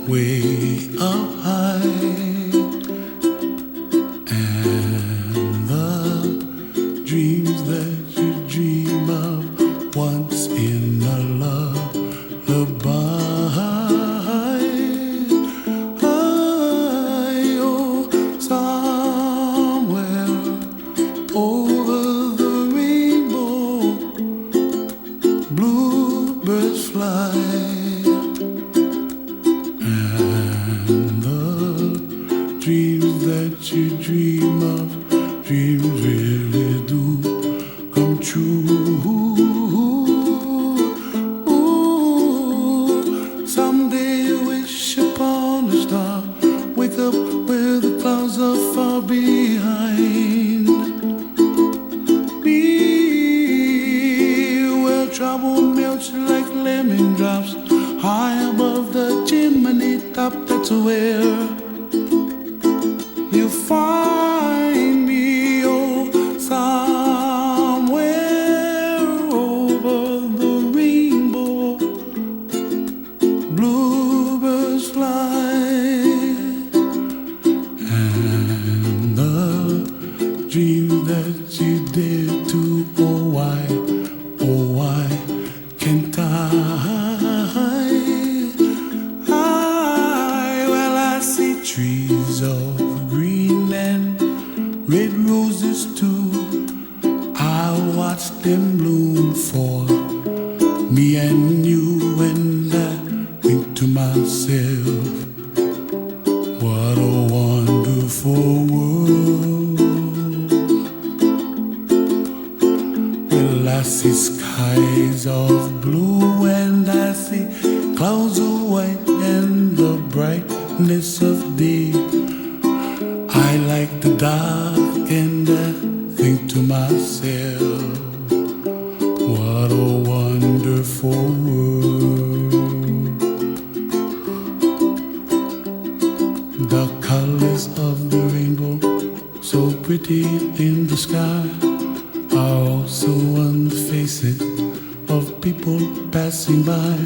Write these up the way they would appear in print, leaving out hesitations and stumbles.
way up high, and the dreams that you dream of once in a lullaby. Oh, somewhere over the rainbow, bluebirds fly. Dreams that you dream of, dreams really do come true. Ooh, someday wish upon a star, wake up where the clouds are far behind me, where trouble melts like lemon drops high above the chimney top. That's where you find me, oh, somewhere over the rainbow, bluebirds fly, and the dream that you dare to, oh why can't I? Well, I see trees of green and red roses too. I watch them bloom for me and you, and I think to myself, what a wonderful world. Well, I see skies of blue and I see clouds of white and the brightness of day. I like the dark and I think to myself, what a wonderful world. The colors of the rainbow, so pretty in the sky, are also on the faces of people passing by.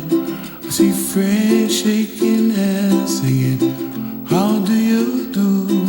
I see friends shaking hands singing, how do you do?